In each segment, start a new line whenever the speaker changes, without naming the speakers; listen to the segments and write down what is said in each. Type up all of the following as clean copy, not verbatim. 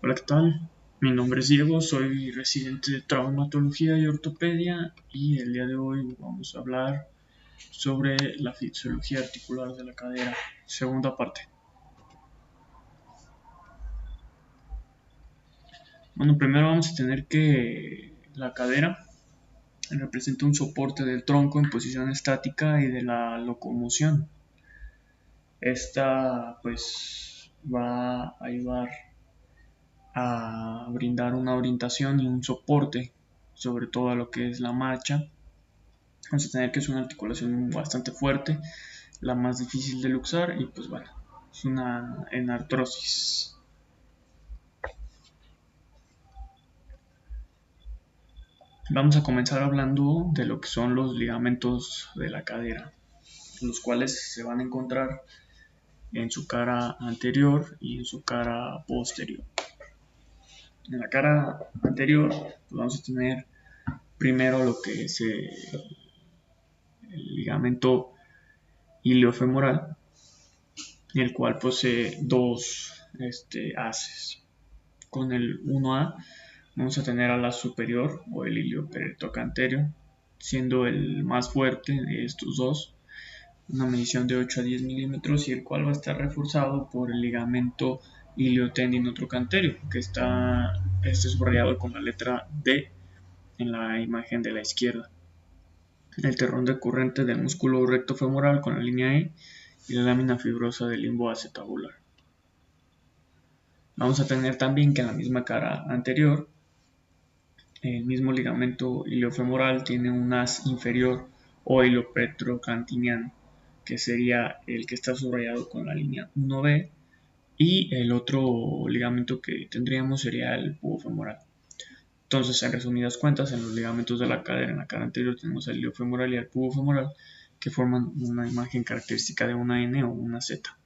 Hola, ¿qué tal? Mi nombre es Diego, soy residente de traumatología y ortopedia y el día de hoy vamos a hablar sobre la fisiología articular de la cadera, segunda parte. Bueno, primero vamos a tener que la cadera representa un soporte del tronco en posición estática y de la locomoción. Esta pues va a ayudar a brindar una orientación y un soporte sobre todo a lo que es la marcha. Vamos a tener que es una articulación bastante fuerte, la más difícil de luxar y pues bueno, es una enartrosis. Vamos a comenzar hablando de lo que son los ligamentos de la cadera, los cuales se van a encontrar en su cara anterior y en su cara posterior. En la cara anterior pues vamos a tener primero lo que es el ligamento iliofemoral, el cual posee dos haces. Con el 1A vamos a tener ala superior o el ilioperocanterio, siendo el más fuerte de estos dos, una medición de 8 a 10 milímetros y el cual va a estar reforzado por el ligamento iliotendinotrocanterio, que está subrayado con la letra D en la imagen de la izquierda. El terrón recurrente del músculo recto femoral con la línea E y la lámina fibrosa del limbo acetabular. Vamos a tener también que en la misma cara anterior el mismo ligamento iliofemoral tiene un haz inferior o iliopetrocantiniano, que sería el que está subrayado con la línea 1B, y el otro ligamento que tendríamos sería el pubofemoral. Entonces, en resumidas cuentas, en los ligamentos de la cadera, en la cara anterior tenemos el iliofemoral y el pubofemoral, que forman una imagen característica de una N o una Z.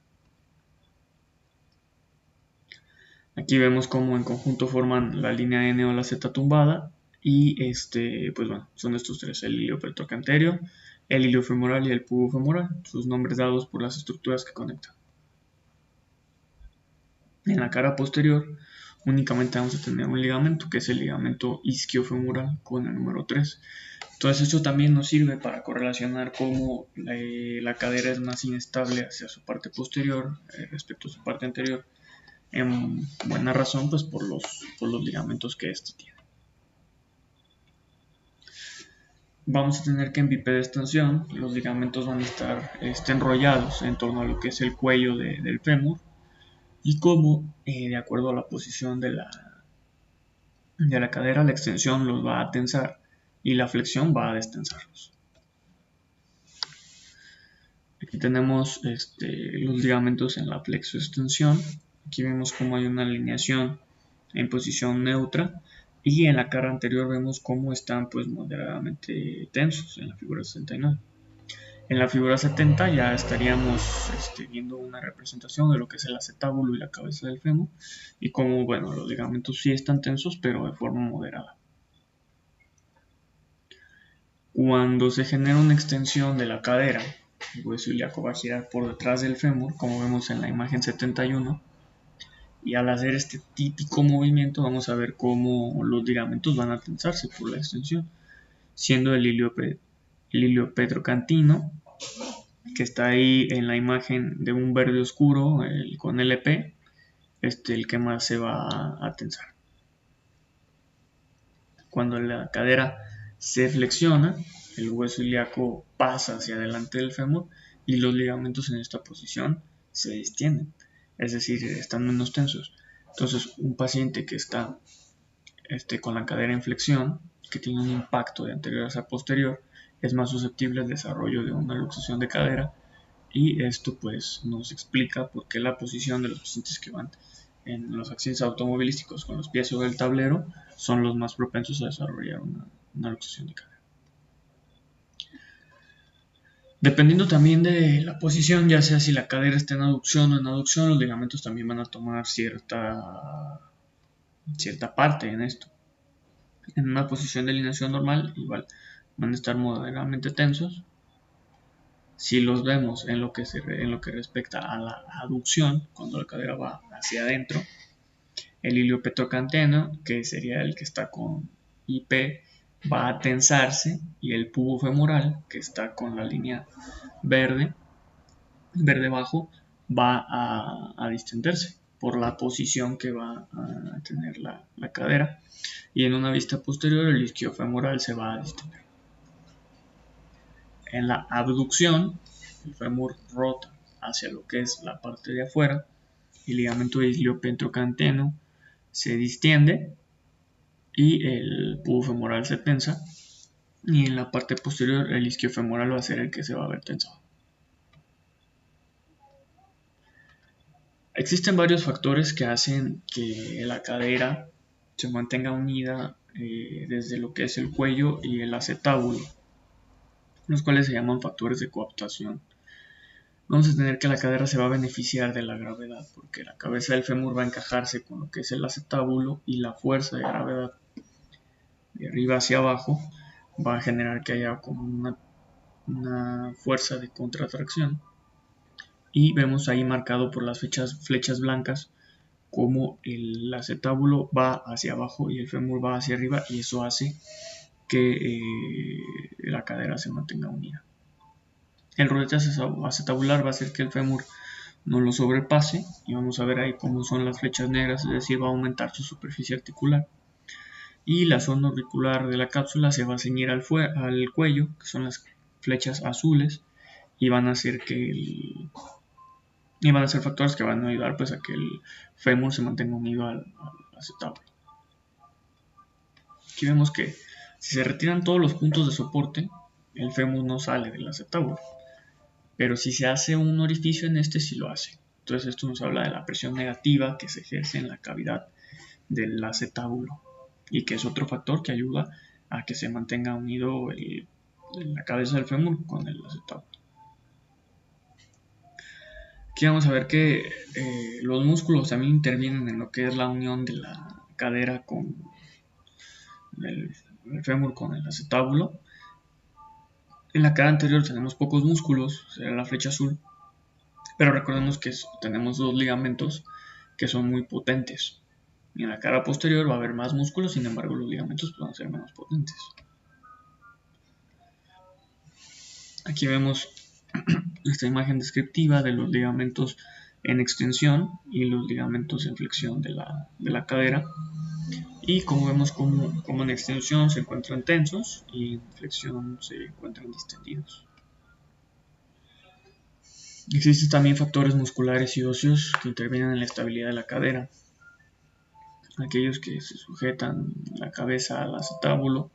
Aquí vemos cómo en conjunto forman la línea N o la Z tumbada y pues bueno, son estos tres, el iliopetrocanterio, el iliofemoral y el pubofemoral, sus nombres dados por las estructuras que conectan. En la cara posterior únicamente vamos a tener un ligamento, que es el ligamento isquiofemoral con el número 3. Entonces esto también nos sirve para correlacionar cómo la cadera es más inestable hacia su parte posterior respecto a su parte anterior, en buena razón pues por los ligamentos que este tiene. Vamos a tener que en bipedextensión los ligamentos van a estar enrollados en torno a lo que es el cuello del fémur y como de acuerdo a la posición de la cadera la extensión los va a tensar y la flexión va a destensarlos. Aquí tenemos los ligamentos en la flexoextensión. Aquí vemos cómo hay una alineación en posición neutra y en la cara anterior vemos cómo están pues moderadamente tensos en la figura 69. En la figura 70 ya estaríamos viendo una representación de lo que es el acetábulo y la cabeza del fémur y cómo bueno, los ligamentos sí están tensos pero de forma moderada. Cuando se genera una extensión de la cadera, el hueso ilíaco va a girar por detrás del fémur, como vemos en la imagen 71, y al hacer este típico movimiento vamos a ver cómo los ligamentos van a tensarse por la extensión, siendo el iliopetrocantino, que está ahí en la imagen de un verde oscuro con LP, el que más se va a tensar. Cuando la cadera se flexiona, el hueso ilíaco pasa hacia adelante del fémur y los ligamentos en esta posición se distienden, es decir, están menos tensos. Entonces, un paciente que está con la cadera en flexión, que tiene un impacto de anterior hacia posterior, es más susceptible al desarrollo de una luxación de cadera y esto pues nos explica por qué la posición de los pacientes que van en los accidentes automovilísticos con los pies sobre el tablero son los más propensos a desarrollar una luxación de cadera. Dependiendo también de la posición, ya sea si la cadera está en aducción o en aducción, los ligamentos también van a tomar cierta parte en esto. En una posición de alineación normal, igual van a estar moderadamente tensos. Si los vemos en lo que respecta a la aducción, cuando la cadera va hacia adentro, el iliopetrocanteno, que sería el que está con IP, va a tensarse, y el pubo femoral, que está con la línea verde bajo, va a distenderse por la posición que va a tener la cadera, y en una vista posterior el isquiofemoral se va a distender. En la abducción, el fémur rota hacia lo que es la parte de afuera, el ligamento iliopetrocanteno se distiende y el pubo femoral se tensa, y en la parte posterior el isquiofemoral va a ser el que se va a ver tensado. Existen varios factores que hacen que la cadera se mantenga unida desde lo que es el cuello y el acetábulo, los cuales se llaman factores de coaptación. Vamos a tener que la cadera se va a beneficiar de la gravedad, porque la cabeza del fémur va a encajarse con lo que es el acetábulo, y la fuerza de gravedad de arriba hacia abajo va a generar que haya como una fuerza de contratracción, y vemos ahí marcado por las flechas blancas como el acetábulo va hacia abajo y el fémur va hacia arriba, y eso hace que la cadera se mantenga unida. El rodete acetabular va a hacer que el fémur no lo sobrepase, y vamos a ver ahí cómo son las flechas negras, es decir, va a aumentar su superficie articular. Y la zona auricular de la cápsula se va a ceñir al cuello, que son las flechas azules, y van a hacer factores que van a ayudar pues a que el fémur se mantenga unido al acetábulo. Aquí vemos que si se retiran todos los puntos de soporte, el fémur no sale del acetábulo, pero si se hace un orificio en este, sí lo hace. Entonces esto nos habla de la presión negativa que se ejerce en la cavidad del acetábulo, y que es otro factor que ayuda a que se mantenga unido la cabeza del fémur con el acetábulo. Aquí vamos a ver que los músculos también intervienen en lo que es la unión de la cadera con el fémur con el acetábulo. En la cara anterior tenemos pocos músculos, será la flecha azul, pero recordemos que tenemos dos ligamentos que son muy potentes. Y en la cara posterior va a haber más músculos, sin embargo los ligamentos van a ser menos potentes. Aquí vemos esta imagen descriptiva de los ligamentos en extensión y los ligamentos en flexión de la cadera. Y como vemos como en extensión se encuentran tensos y en flexión se encuentran distendidos. Existen también factores musculares y óseos que intervienen en la estabilidad de la cadera. Aquellos que se sujetan la cabeza al acetábulo,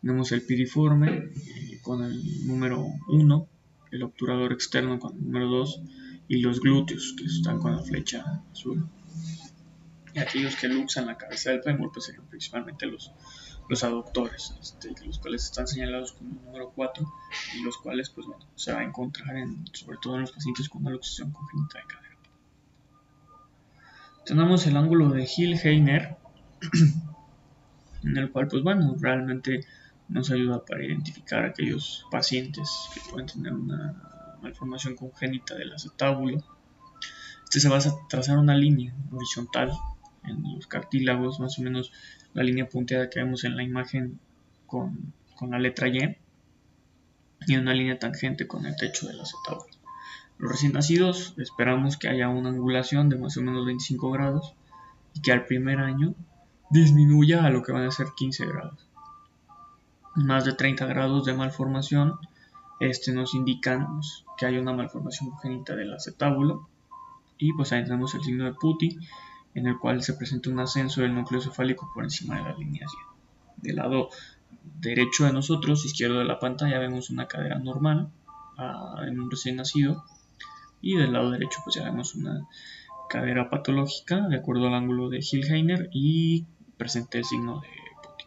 tenemos el piriforme con el número 1, el obturador externo con el número 2, y los glúteos, que están con la flecha azul. Y aquellos que luxan la cabeza del fémur pues serían principalmente los aductores, los cuales están señalados con el número 4, y los cuales pues bueno, se va a encontrar sobre todo en los pacientes con una luxación congénita de cadera. Tenemos el ángulo de Hill-Heiner, en el cual pues bueno, realmente nos ayuda para identificar a aquellos pacientes que pueden tener una malformación congénita del acetábulo. Se va a trazar una línea horizontal en los cartílagos, más o menos la línea punteada que vemos en la imagen con la letra Y, y una línea tangente con el techo del acetábulo. Los recién nacidos esperamos que haya una angulación de más o menos 25 grados, y que al primer año disminuya a lo que van a ser 15 grados. Más de 30 grados de malformación nos indican que hay una malformación congénita del acetábulo, y pues ahí tenemos el signo de Putti, en el cual se presenta un ascenso del núcleo cefálico por encima de la línea 100. Del lado derecho de nosotros, izquierdo de la pantalla, vemos una cadera normal en un recién nacido, y del lado derecho pues ya vemos una cadera patológica de acuerdo al ángulo de Hill-Heiner y presenta el signo de Putti.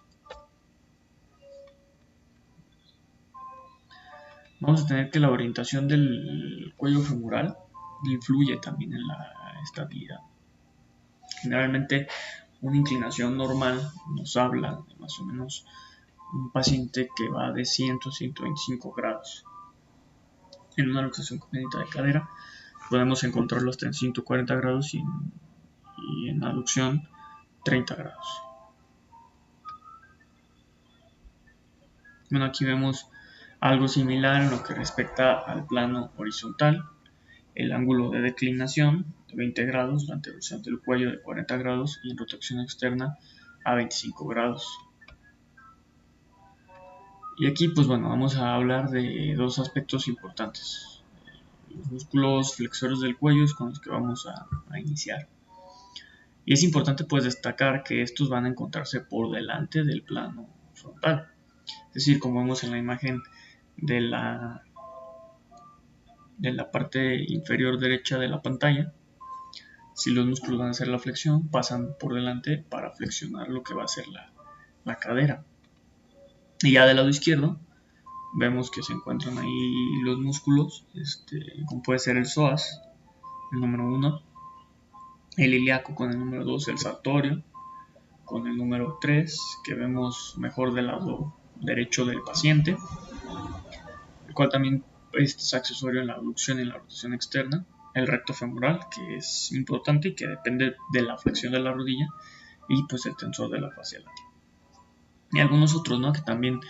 Vamos a tener que la orientación del cuello femoral influye también en la estabilidad. Generalmente una inclinación normal nos habla de más o menos un paciente que va de 100 a 125 grados. En una luxación congénita de cadera podemos encontrarlo hasta en 140 grados, y en aducción 30 grados. Bueno, aquí vemos algo similar en lo que respecta al plano horizontal. El ángulo de declinación de 20 grados, la anteroción del cuello de 40 grados y en rotación externa a 25 grados. Y aquí pues bueno, vamos a hablar de dos aspectos importantes. Los músculos flexores del cuello es con los que vamos a iniciar. Y es importante pues destacar que estos van a encontrarse por delante del plano frontal. Es decir, como vemos en la imagen de la parte inferior derecha de la pantalla, si los músculos van a hacer la flexión, pasan por delante para flexionar lo que va a ser la cadera. Y ya del lado izquierdo, vemos que se encuentran ahí los músculos, como puede ser el psoas, el número 1, el ilíaco con el número 2, el sartorio con el número 3, que vemos mejor del lado derecho del paciente, el cual también es accesorio en la abducción y en la rotación externa, el recto femoral, que es importante y que depende de la flexión de la rodilla, y pues el tensor de la fascia látea. Y algunos otros, ¿no?, que también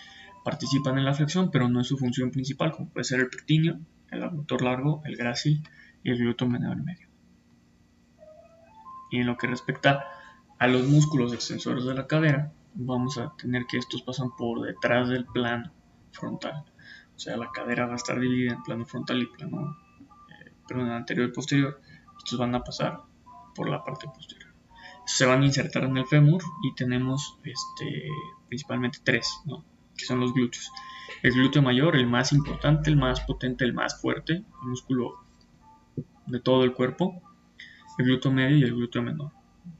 participan en la flexión, pero no es su función principal, como puede ser el pectíneo, el abductor largo, el grácil y el glúteo menor medio. Y en lo que respecta a los músculos extensores de la cadera, vamos a tener que estos pasan por detrás del plano frontal. O sea, la cadera va a estar dividida en plano frontal y plano anterior y posterior. Estos van a pasar por la parte posterior. Se van a insertar en el fémur y tenemos principalmente tres, ¿no?, que son los glúteos. El glúteo mayor, el más importante, el más potente, el más fuerte, el músculo de todo el cuerpo. El glúteo medio y el glúteo menor,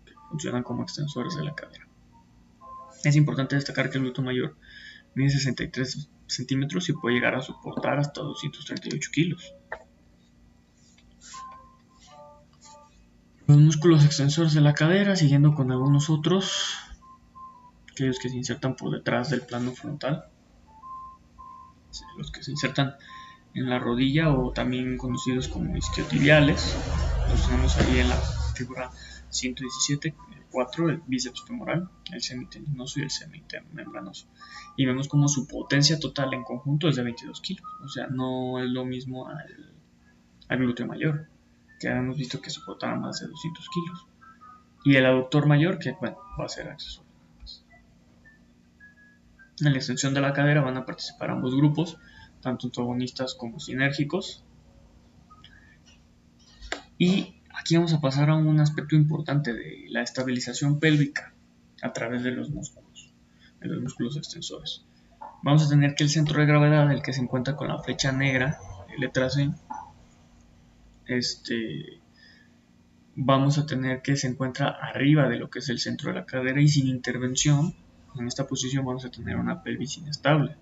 que funcionan como extensores de la cadera. Es importante destacar que el glúteo mayor mide 63 centímetros y puede llegar a soportar hasta 238 kilos. Los músculos extensores de la cadera, siguiendo con algunos otros, aquellos que se insertan por detrás del plano frontal, los que se insertan en la rodilla o también conocidos como isquiotibiales. Los tenemos ahí en la figura 117, el 4, el bíceps femoral, el semitendinoso y el semimembranoso. Y vemos como su potencia total en conjunto es de 22 kilos. O sea, no es lo mismo al glúteo mayor, que hemos visto que soportaba más de 200 kilos. Y el aductor mayor, que bueno, va a ser accesorio. En la extensión de la cadera van a participar ambos grupos, tanto antagonistas como sinérgicos. Y aquí vamos a pasar a un aspecto importante de la estabilización pélvica a través de los músculos extensores. Vamos a tener que el centro de gravedad, el que se encuentra con la flecha negra, letra C, vamos a tener que se encuentra arriba de lo que es el centro de la cadera y sin intervención, en esta posición vamos a tener una pelvis inestable.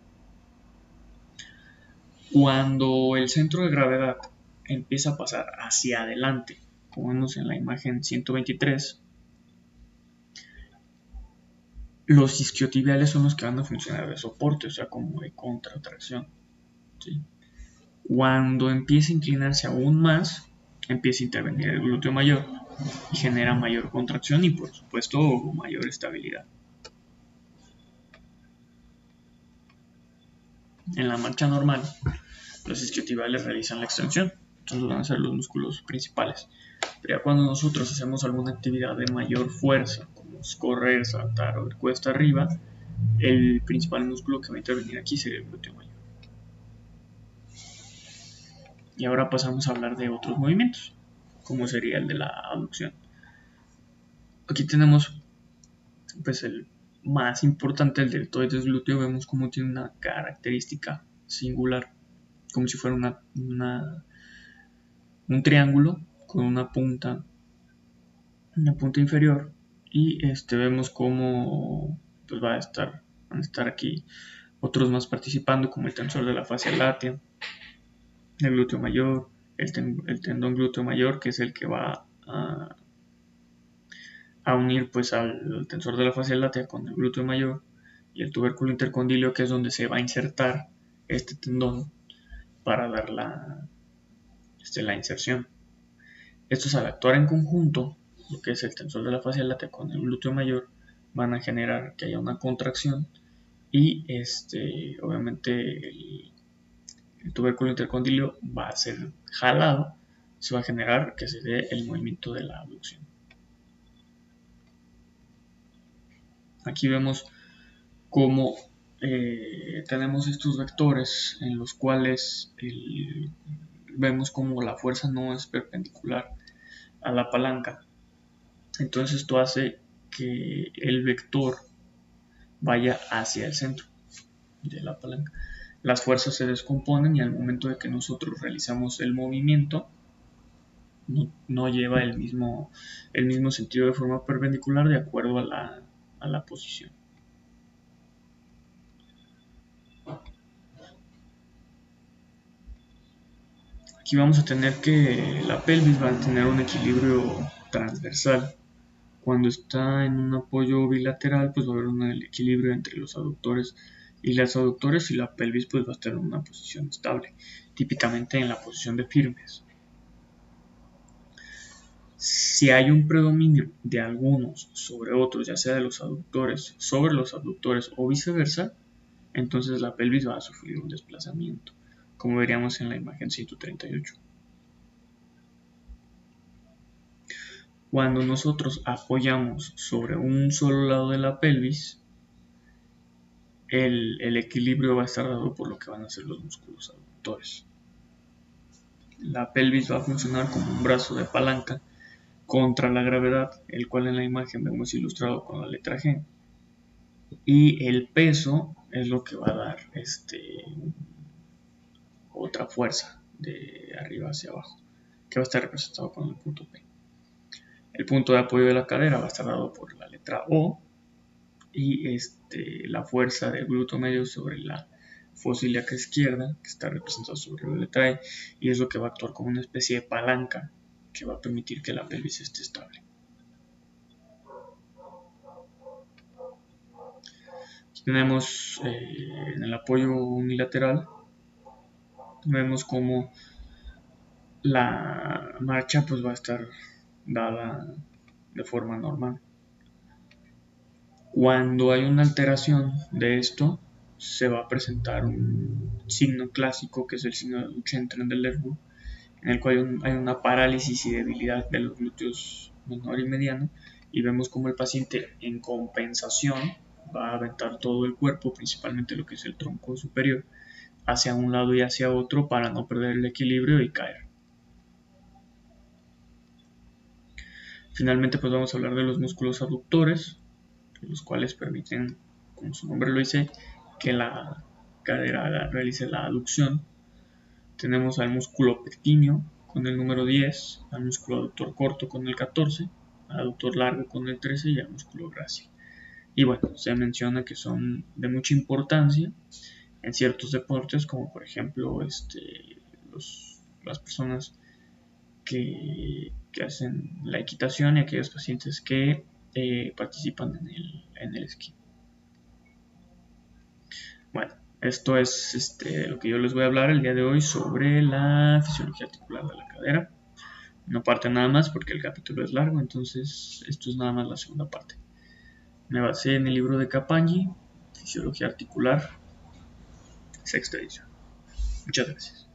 Cuando el centro de gravedad empieza a pasar hacia adelante, como vemos en la imagen 123, los isquiotibiales son los que van a funcionar de soporte, o sea, como de contratracción, ¿sí? Cuando empieza a inclinarse aún más, empieza a intervenir el glúteo mayor y genera mayor contracción y, por supuesto, mayor estabilidad. En la marcha normal, los isquiotibiales realizan la extensión, entonces van a ser los músculos principales. Pero ya cuando nosotros hacemos alguna actividad de mayor fuerza, como correr, saltar o ir cuesta arriba, el principal músculo que va a intervenir aquí sería el glúteo mayor. Y ahora pasamos a hablar de otros movimientos, como sería el de la abducción. Aquí tenemos pues el más importante, el deltoides glúteo. Vemos cómo tiene una característica singular, como si fuera un triángulo con una punta inferior, y vemos cómo pues van a estar aquí otros más participando, como el tensor de la fascia látea, el glúteo mayor, el tendón glúteo mayor, que es el que va a unir pues al tensor de la fascia látea con el glúteo mayor, y el tubérculo intercondilio, que es donde se va a insertar este tendón para dar la inserción. Estos, al actuar en conjunto, lo que es el tensor de la fascia lata con el glúteo mayor, van a generar que haya una contracción y obviamente el tubérculo intercondilio va a ser jalado, se va a generar que se dé el movimiento de la abducción. Aquí vemos cómo tenemos estos vectores en los cuales vemos como la fuerza no es perpendicular a la palanca. Entonces esto hace que el vector vaya hacia el centro de la palanca. Las fuerzas se descomponen y al momento de que nosotros realizamos el movimiento no lleva el mismo sentido de forma perpendicular de acuerdo a la posición. Aquí vamos a tener que la pelvis va a tener un equilibrio transversal. Cuando está en un apoyo bilateral, pues va a haber un equilibrio entre los aductores y las aductores y la pelvis pues va a estar en una posición estable, típicamente en la posición de firmes. Si hay un predominio de algunos sobre otros, ya sea de los aductores sobre los abductores o viceversa, entonces la pelvis va a sufrir un desplazamiento, como veríamos en la imagen 138. Cuando nosotros apoyamos sobre un solo lado de la pelvis, el equilibrio va a estar dado por lo que van a ser los músculos aductores. La pelvis va a funcionar como un brazo de palanca contra la gravedad, el cual en la imagen vemos ilustrado con la letra G. Y el peso es lo que va a dar otra fuerza de arriba hacia abajo, que va a estar representado con el punto P. El punto de apoyo de la cadera va a estar dado por la letra O y la fuerza del glúteo medio sobre la fosa ilíaca izquierda, que está representada sobre la letra E, y es lo que va a actuar como una especie de palanca que va a permitir que la pelvis esté estable. Aquí tenemos en el apoyo unilateral, vemos como la marcha pues va a estar dada de forma normal. Cuando hay una alteración de esto, se va a presentar un signo clásico que es el signo de Duchenne-Trendelenburg, en el cual hay una parálisis y debilidad de los glúteos menor y mediano, y vemos como el paciente en compensación va a aventar todo el cuerpo, principalmente lo que es el tronco superior, hacia un lado y hacia otro para no perder el equilibrio y caer. Finalmente pues vamos a hablar de los músculos aductores, los cuales permiten, como su nombre lo dice, que la cadera realice la aducción. Tenemos al músculo pectíneo con el número 10, al músculo aductor corto con el 14, al aductor largo con el 13 y al músculo grácil. Y bueno, se menciona que son de mucha importancia en ciertos deportes, como por ejemplo las personas que hacen la equitación y aquellos pacientes que participan en el esquí. Bueno, esto es lo que yo les voy a hablar el día de hoy sobre la fisiología articular de la cadera. No parte nada más porque el capítulo es largo, entonces esto es nada más la segunda parte. Me basé en el libro de Capagni, Fisiología Articular, sexta edición. Muchas gracias.